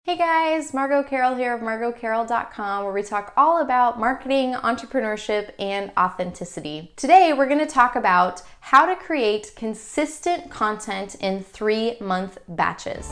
Hey guys, Margot Carroll here of margotcarroll.com, where we talk all about marketing, entrepreneurship, and authenticity. Today, we're going to talk about how to create consistent content in 3-month batches.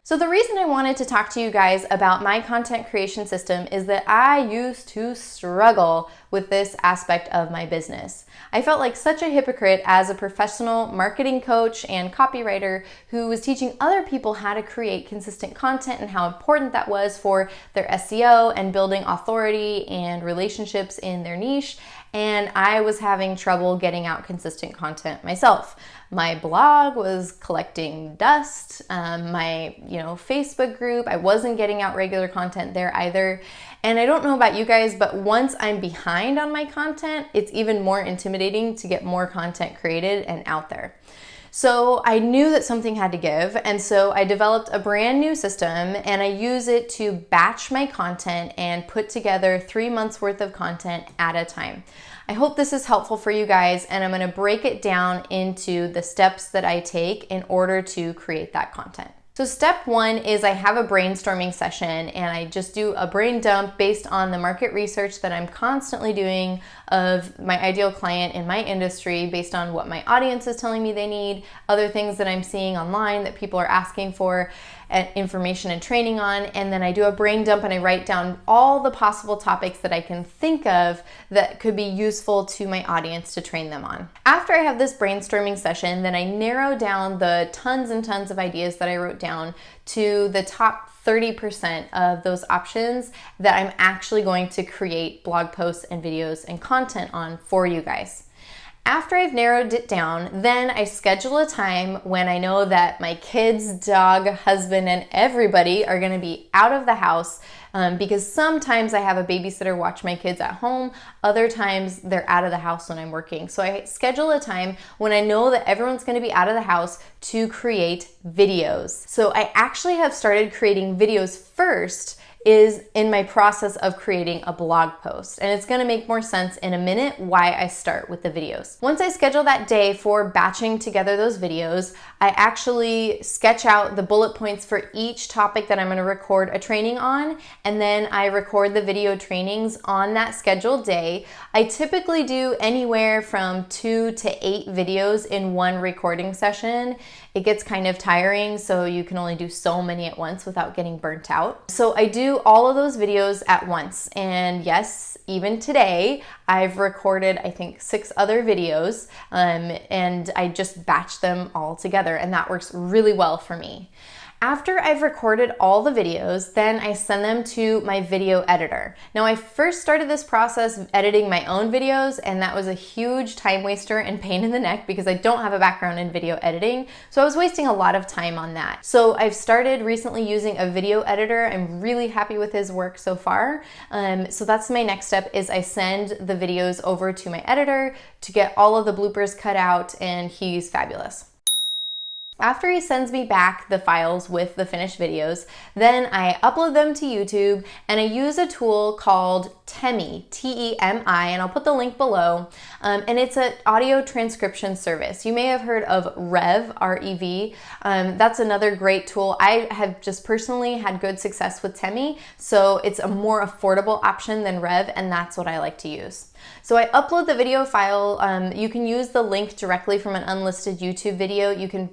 So the reason I wanted to talk to you guys about my content creation system is that I used to struggle with this aspect of my business. I felt like such a hypocrite as a professional marketing coach and copywriter who was teaching other people how to create consistent content and how important that was for their SEO and building authority and relationships in their niche. And I was having trouble getting out consistent content myself. My blog was collecting dust. My Facebook group, I wasn't getting out regular content there either. And I don't know about you guys, but once I'm behind on my content, it's even more intimidating to get more content created and out there. So I knew that something had to give, and so I developed a brand new system, and I use it to batch my content and put together 3 months worth of content at a time. I hope this is helpful for you guys, and I'm going to break it down into the steps that I take in order to create that content. So step one is I have a brainstorming session, and I just do a brain dump based on the market research that I'm constantly doing of my ideal client in my industry, based on what my audience is telling me they need, other things that I'm seeing online that people are asking for information and training on, and then I do a brain dump and I write down all the possible topics that I can think of that could be useful to my audience to train them on. After I have this brainstorming session, then I narrow down the tons and tons of ideas that I wrote down to the top 30% of those options that I'm actually going to create blog posts and videos and content on for you guys. After I've narrowed it down, then I schedule a time when I know that my kids, dog, husband, and everybody are going to be out of the house, because sometimes I have a babysitter watch my kids at home, other times they're out of the house when I'm working. So I schedule a time when I know that everyone's going to be out of the house to create videos. So I actually have started creating videos first is in my process of creating a blog post. And it's gonna make more sense in a minute why I start with the videos. Once I schedule that day for batching together those videos, I actually sketch out the bullet points for each topic that I'm gonna record a training on, and then I record the video trainings on that scheduled day. I typically do anywhere from 2 to 8 videos in one recording session. It gets kind of tiring, so you can only do so many at once without getting burnt out. So I do all of those videos at once. And yes, even today, I've recorded, I think, 6 other videos, and I just batch them all together, and that works really well for me. After I've recorded all the videos, then I send them to my video editor. Now, I first started this process of editing my own videos, and that was a huge time waster and pain in the neck because I don't have a background in video editing, so I was wasting a lot of time on that. So I've started recently using a video editor. I'm really happy with his work so far. So that's my next step, is I send the videos over to my editor to get all of the bloopers cut out, and he's fabulous. After he sends me back the files with the finished videos, then I upload them to YouTube, and I use a tool called Temi, T-E-M-I, and I'll put the link below. And it's an audio transcription service. You may have heard of Rev, R-E-V. That's another great tool. I have just personally had good success with Temi, so it's a more affordable option than Rev, and that's what I like to use. So I upload the video file. You can use the link directly from an unlisted YouTube video. You can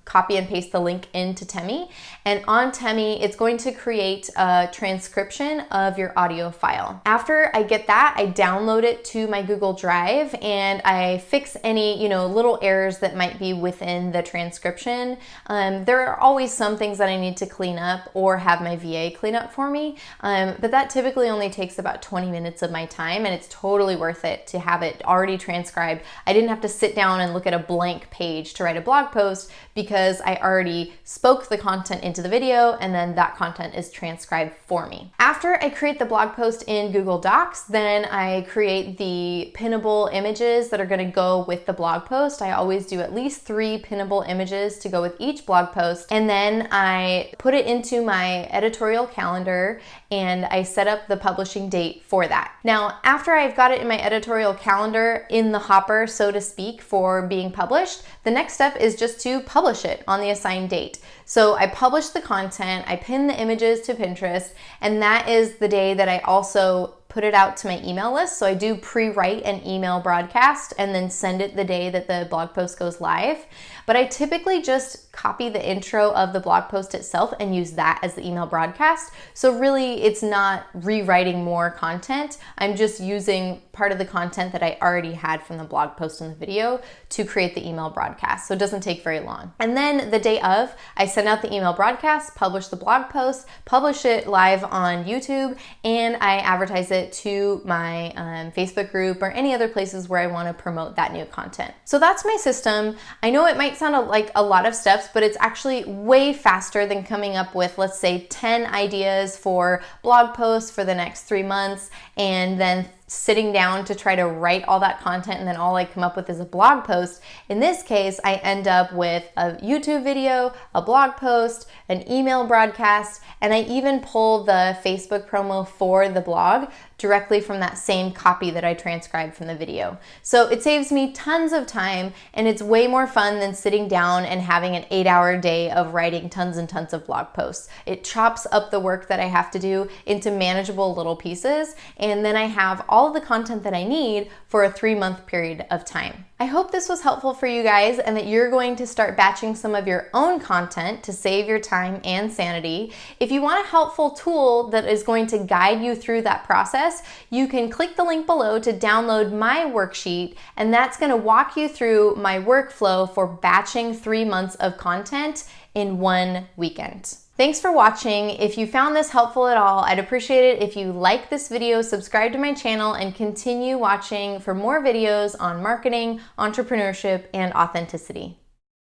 copy and paste the link into Temi, and on Temi, it's going to create a transcription of your audio file. After I get that, I download it to my Google Drive, and I fix any little errors that might be within the transcription. There are always some things that I need to clean up or have my VA clean up for me, but that typically only takes about 20 minutes of my time, and it's totally worth it to have it already transcribed. I didn't have to sit down and look at a blank page to write a blog post because I already spoke the content into the video, and then that content is transcribed for me. After I create the blog post in in Google Docs. Then I create the pinnable images that are going to go with the blog post. I always do at least 3 pinnable images to go with each blog post. And then I put it into my editorial calendar and I set up the publishing date for that. Now, after I've got it in my editorial calendar in the hopper, so to speak, for being published, the next step is just to publish it on the assigned date. So I publish the content, I pin the images to Pinterest, and that is the day that I also put it out to my email list. So I do pre-write an email broadcast and then send it the day that the blog post goes live. But I typically just copy the intro of the blog post itself and use that as the email broadcast. So really, it's not rewriting more content. I'm just using part of the content that I already had from the blog post and the video to create the email broadcast. So it doesn't take very long. And then the day of, I send out the email broadcast, publish the blog post, publish it live on YouTube, and I advertise it to my Facebook group or any other places where I want to promote that new content. So that's my system. I know it might sound like a lot of steps, but it's actually way faster than coming up with, let's say, 10 ideas for blog posts for the next 3 months and then sitting down to try to write all that content and then all I come up with is a blog post. In this case, I end up with a YouTube video, a blog post, an email broadcast, and I even pull the Facebook promo for the blog directly from that same copy that I transcribed from the video. So it saves me tons of time and it's way more fun than sitting down and having an 8-hour day of writing tons and tons of blog posts. It chops up the work that I have to do into manageable little pieces, and then I have all of the content that I need for a 3-month period of time. I hope this was helpful for you guys and that you're going to start batching some of your own content to save your time and sanity. If you want a helpful tool that is going to guide you through that process, you can click the link below to download my worksheet, and that's going to walk you through my workflow for batching 3 months of content in 1 weekend. Thanks for watching. If you found this helpful at all, I'd appreciate it if you like this video, subscribe to my channel, and continue watching for more videos on marketing, entrepreneurship, and authenticity.